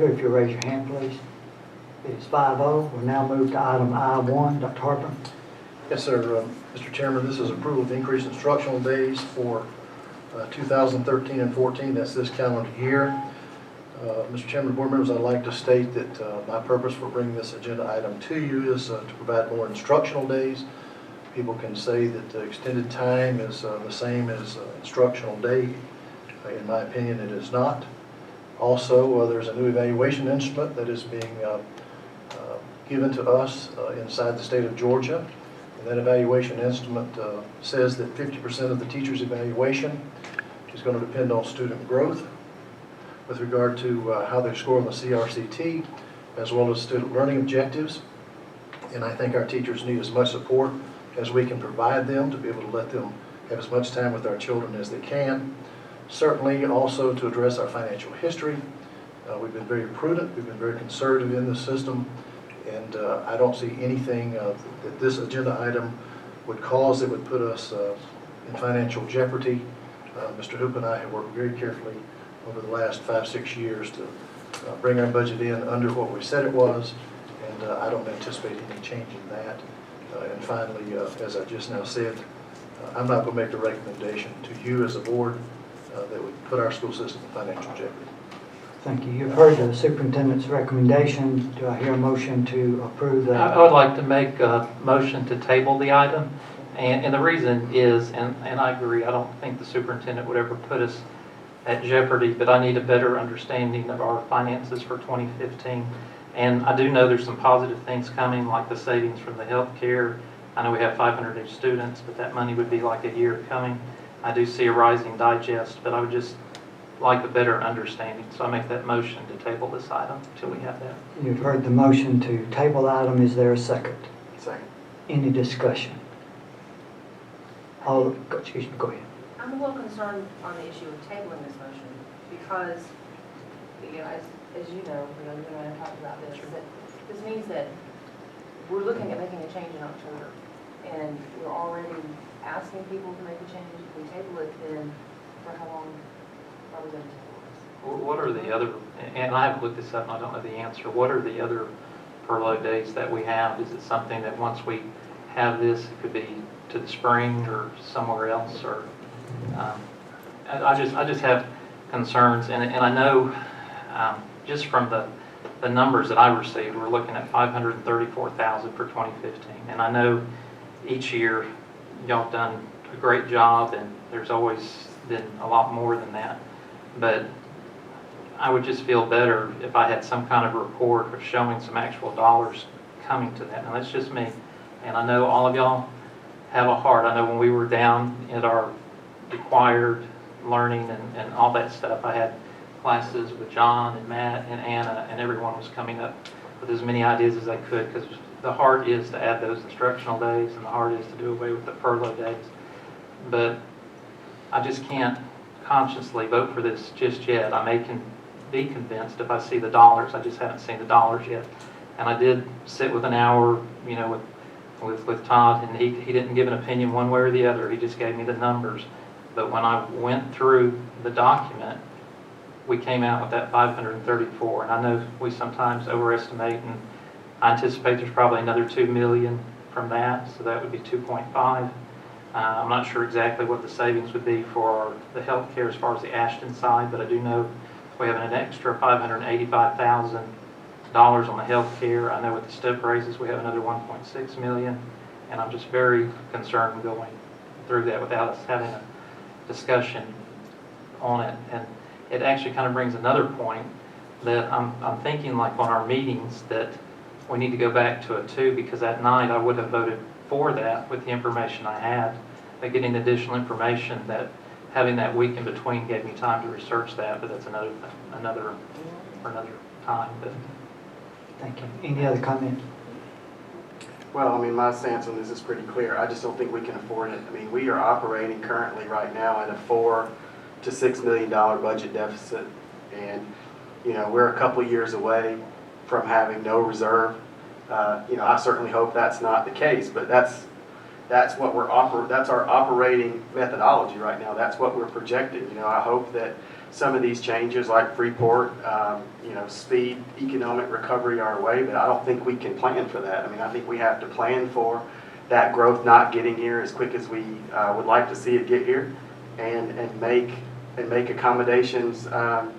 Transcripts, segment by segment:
If you raise your hand, please. It is 5-0. We'll now move to item I1. Dr. Harper. Yes, sir. Mr. Chairman, this is approval of increased instructional days for 2013 and 14. That's this calendar year. Mr. Chairman, board members, I'd like to state that my purpose for bringing this agenda item to you is to provide more instructional days. People can say that extended time is the same as instructional day. In my opinion, it is not. Also, there's a new evaluation instrument that is being given to us inside the state of Georgia. And that evaluation instrument says that 50% of the teacher's evaluation is going to depend on student growth with regard to how they score on the CRCT, as well as student learning objectives. And I think our teachers need as much support as we can provide them to be able to let them have as much time with our children as they can. Certainly also to address our financial history. We've been very prudent, we've been very conservative in the system, and I don't see anything that this agenda item would cause that would put us in financial jeopardy. Mr. Hoop and I have worked very carefully over the last 5-6 years to bring our budget in under what we said it was, and I don't anticipate any change in that. And finally, as I just now said, I'm not going to make a recommendation to you as a board that would put our school system in financial jeopardy. Thank you. You've heard the superintendent's recommendation. Do I hear a motion to approve that? I would like to make a motion to table the item. And the reason is, and I agree, I don't think the superintendent would ever put us at jeopardy, but I need a better understanding of our finances for 2015. And I do know there's some positive things coming, like the savings from the health care. I know we have 500 new students, but that money would be like a year coming. I do see a rising digest, but I would just like a better understanding. So I make that motion to table this item until we have that. You've heard the motion to table the item. Is there a second? Second. Any discussion? Excuse me, go ahead. I'm a little concerned on the issue of tabling this motion because, you know, as you know, you and I have talked about this, that this means that we're looking at making a change in October, and we're already asking people to make a change. If we table it, then for how long are we going to table this? What are the other, and I haven't looked this up and I don't know the answer, what are the other furlough days that we have? Is it something that once we have this, it could be to the spring or somewhere else? Or I just have concerns, and I know just from the numbers that I received, we're looking at $534,000 for 2015, and I know each year y'all have done a great job, and there's always been a lot more than that, but I would just feel better if I had some kind of report of showing some actual dollars coming to that. Now that's just me, and I know all of y'all have a heart. I know when we were down at our required learning and all that stuff, I had classes with John and Matt and Anna, and everyone was coming up with as many ideas as they could, because the heart is to add those instructional days and the heart is to do away with the furlough days. But I just can't consciously vote for this just yet. I may be convinced if I see the dollars. I just haven't seen the dollars yet. And I did sit with an hour, you know, with Todd, and he didn't give an opinion one way or the other. He just gave me the numbers. But when I went through the document, we came out with that 534, and I know we sometimes overestimate, and I anticipate there's probably another $2 million from that, so that would be 2.5. I'm not sure exactly what the savings would be for the health care as far as the Ashton side, but I do know we have an extra $585,000 on the health care. I know with the step raises we have another $1.6 million, and I'm just very concerned going through that without us having a discussion on it. And it actually kind of brings another point that I'm thinking, like on our meetings, that we need to go back to a 2, because that night I would have voted for that with the information I had, but getting additional information, that having that week in between gave me time to research that, but that's another time. But Thank you. Any other comment? Well, I mean, my stance on this is pretty clear. I just don't think we can afford it. I mean, we are operating currently right now at a $4 to $6 million budget deficit, and you know, we're a couple years away from having no reserve. You know, I certainly hope that's not the case, but that's what that's our operating methodology right now. That's what we're projecting. You know, I hope that some of these changes like Freeport, speed economic recovery our way, but I don't think we can plan for that. I mean, I think we have to plan for that growth not getting here as quick as we would like to see it get here, and make accommodations to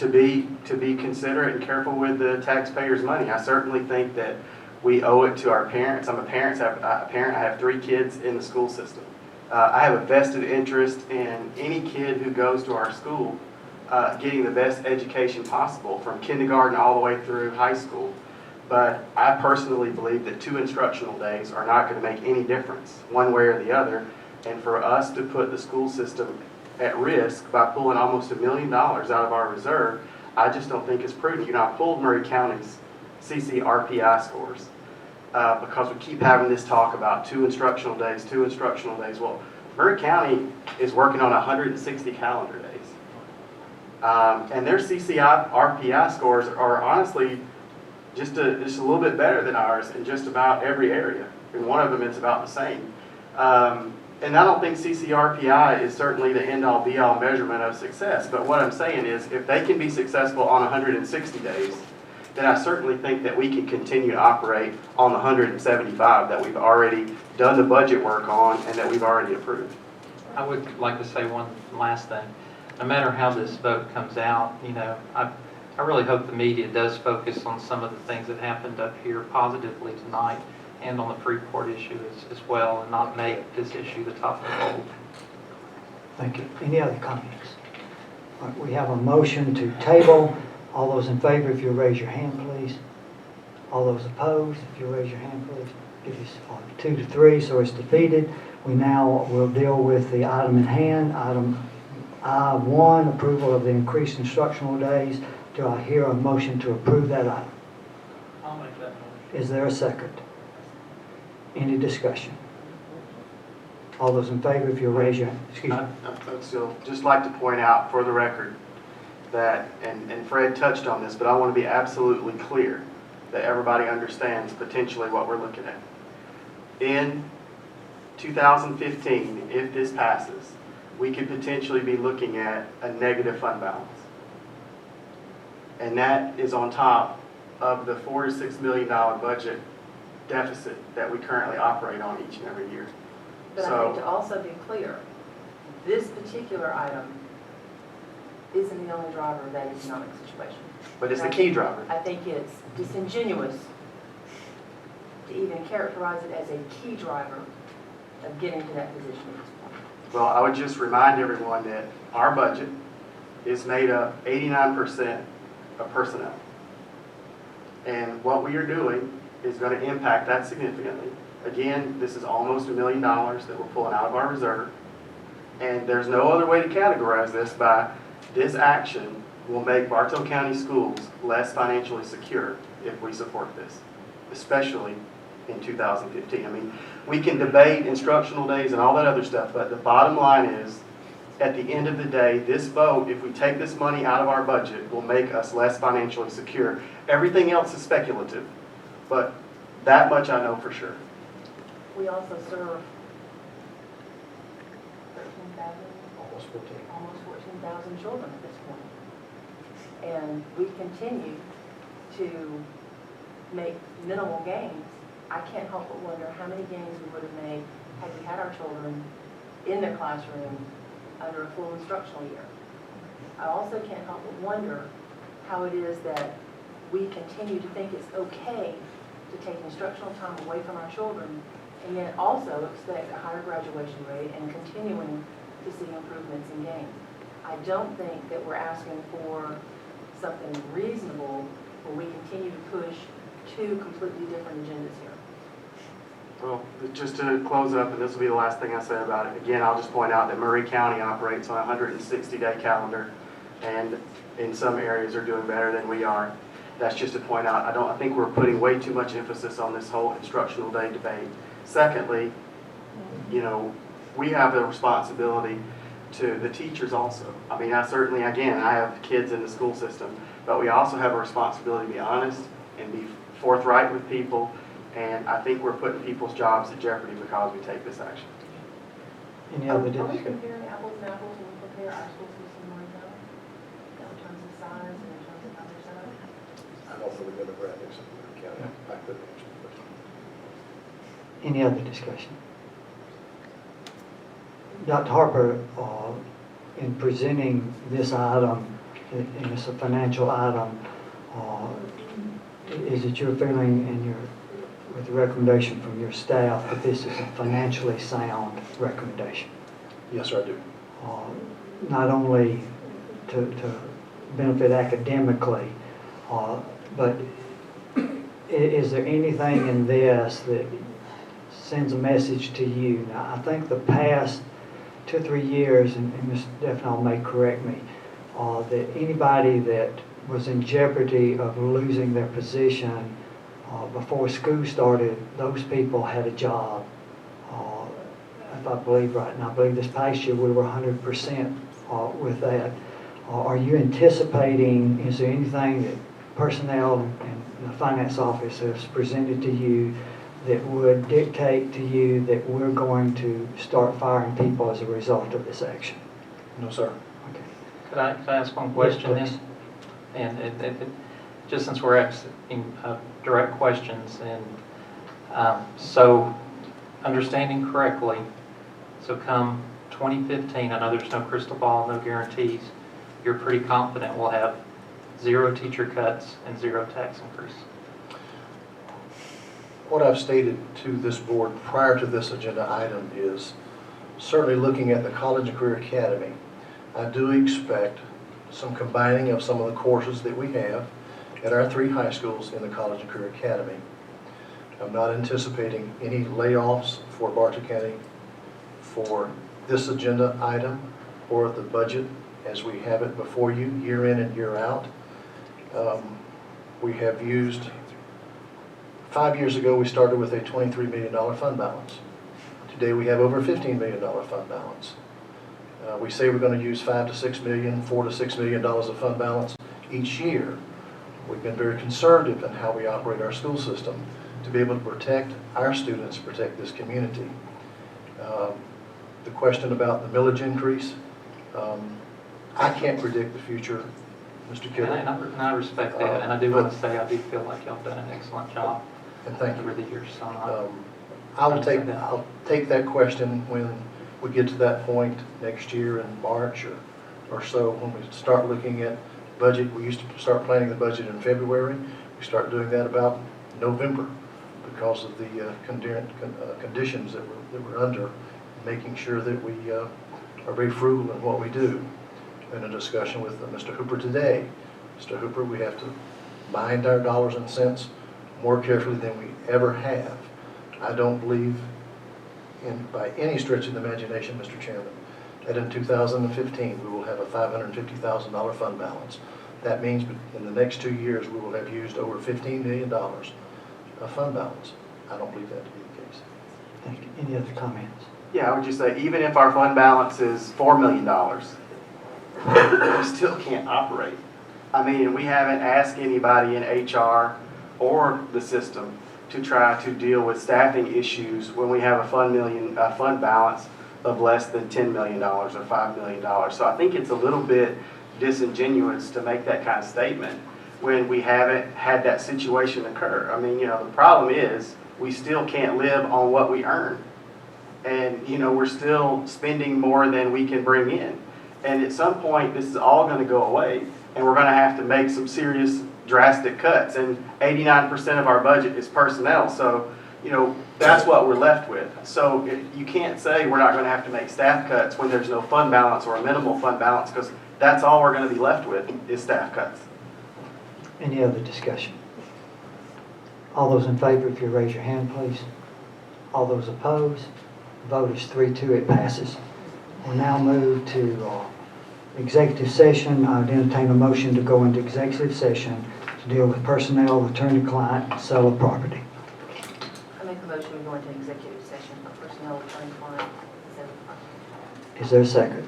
be considerate and careful with the taxpayers' money. I certainly think that we owe it to our parents. I'm a parent. I have 3 kids in the school system. I have a vested interest in any kid who goes to our school getting the best education possible from kindergarten all the way through high school. But I personally believe that 2 instructional days are not going to make any difference one way or the other. And for us to put the school system at risk by pulling almost $1 million out of our reserve, I just don't think it's prudent. I pulled Murray County's CCRPI scores because we keep having this talk about 2 instructional days, 2 instructional days. Well, Murray County is working on 160 calendar days. And their CCRPI scores are honestly just a little bit better than ours in just about every area. In one of them, it's about the same. And I don't think CCRPI is certainly the end-all, be-all measurement of success. But what I'm saying is, if they can be successful on 160 days, then I certainly think that we can continue to operate on the 175 that we've already done the budget work on and that we've already approved. I would like to say one last thing. No matter how this vote comes out, I really hope the media does focus on some of the things that happened up here positively tonight and on the Freeport issue as well, and not make this issue the top of the vote. Thank you. Any other comments? All right, we have a motion to table. All those in favor, if you'll raise your hand, please. All those opposed, if you'll raise your hand, please. It is 2 to 3, so it's defeated. We now will deal with the item in hand. Item I1, approval of the increased instructional days. Do I hear a motion to approve that item? I'll make that motion. Is there a second? Any discussion? All those in favor, if you'll raise your hand. Excuse me. I'd still just like to point out for the record that, and Fred touched on this, but I want to be absolutely clear that everybody understands potentially what we're looking at. In 2015, if this passes, we could potentially be looking at a negative fund balance. And that is on top of the $4 to $6 million budget deficit that we currently operate on each and every year. But I think to also be clear, this particular item isn't the only driver of that economic situation. But it's the key driver. I think it's disingenuous to even characterize it as a key driver of getting to that position at this point. Well, I would just remind everyone that our budget is made up 89% of personnel. And what we are doing is going to impact that significantly. Again, this is almost $1 million that we're pulling out of our reserve. And there's no other way to categorize this by this action will make Bartow County schools less financially secure if we support this, especially in 2015. I mean, we can debate instructional days and all that other stuff, but the bottom line is, at the end of the day, this vote, if we take this money out of our budget, will make us less financially secure. Everything else is speculative, but that much I know for sure. We also serve 13,000, Almost 14. almost 14,000 children at this point. And we continue to make minimal gains. I can't help but wonder how many gains we would have made had we had our children in their classroom under a full instructional year. I also can't help but wonder how it is that we continue to think it's okay to take instructional time away from our children and yet also expect a higher graduation rate and continuing to see improvements in gains. I don't think that we're asking for something reasonable where we continue to push 2 completely different agendas here. Well, just to close up, and this will be the last thing I say about it, again, I'll just point out that Murray County operates on a 160-day calendar, and in some areas are doing better than we are. That's just to point out, I think we're putting way too much emphasis on this whole instructional day debate. Secondly, we have a responsibility to the teachers also. I mean, I have kids in the school system, but we also have a responsibility to be honest and be forthright with people. And I think we're putting people's jobs at jeopardy because we take this action. Any other Are we discussion? comparing apples and apples when we compare our school system been a brand new county. I couldn't answer the question. Any other discussion? Dr. Harper, in presenting this item, and it's a financial item, is it your feeling and with the recommendation from your staff that this is a financially sound recommendation? Yes, sir, I do. Not only to benefit academically, but is there anything in this that sends a message to you? Now, I think the past 2 or 3 years, and Ms. Defnall may correct me, that anybody that was in jeopardy of losing their position before school started, those people had a job. If I believe right, and I believe this past year we were 100% with that. Are you anticipating, is there anything that personnel and the finance office has presented to you that would dictate to you that we're going to start firing people as a result of this action? No, sir. Okay. Could I ask one question Yes, then? And just since we're asking direct questions, and so understanding correctly, so come 2015, I know there's no crystal ball, no guarantees, you're pretty confident we'll have 0 teacher cuts and 0 tax increase? What I've stated to this board prior to this agenda item is certainly looking at the College and Career Academy, I do expect some combining of some of the courses that we have at our 3 high schools in the College and Career Academy. I'm not anticipating any layoffs for Bartow County for this agenda item or the budget as we have it before you year in and year out. We have used, 5 years ago we started with a $23 million fund balance. Today we have over a $15 million fund balance. We say we're going to use $4 to $6 million of fund balance each year. We've been very conservative in how we operate our school system to be able to protect our students, protect this community. The question about the millage increase, I can't predict the future, Mr. Kittle. And I respect that, and I do want to say I do feel like y'all have done an excellent job And thank you. over the years. So I'll take that question when we get to that point next year in March or so, when we start looking at budget. We used to start planning the budget in February. We start doing that about November because of the conditions that we're under, making sure that we are very frugal in what we do. In a discussion with Mr. Hooper today, Mr. Hooper, we have to mind our dollars and cents more carefully than we ever have. I don't believe by any stretch of the imagination, Mr. Chairman, that in 2015 we will have a $550,000 fund balance. That means in the next 2 years we will have used over $15 million of fund balance. I don't believe that to be the case. Thank you. Any other comments? Yeah, I would just say, even if our fund balance is $4 million, we still can't operate. I mean, we haven't asked anybody in HR or the system to try to deal with staffing issues when we have a fund balance of less than $10 million or $5 million. So I think it's a little bit disingenuous to make that kind of statement when we haven't had that situation occur. I mean, the problem is we still can't live on what we earn. And, we're still spending more than we can bring in. And at some point, this is all going to go away, and we're going to have to make some serious, drastic cuts. And 89% of our budget is personnel, so, that's what we're left with. So you can't say we're not going to have to make staff cuts when there's no fund balance or a minimal fund balance, because that's all we're going to be left with is staff cuts. Any other discussion? All those in favor, if you raise your hand, please. All those opposed? Vote is 3-2, it passes. We'll now move to executive session. I would entertain a motion to go into executive session to deal with personnel, attorney-client, and sale of property. I make a motion to go into executive session for personnel, attorney-client, and sale of property. Is there a second?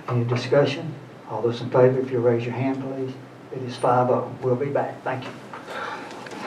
Any discussion? All those in favor, if you raise your hand, please. It is 5-0. We'll be back. Thank you.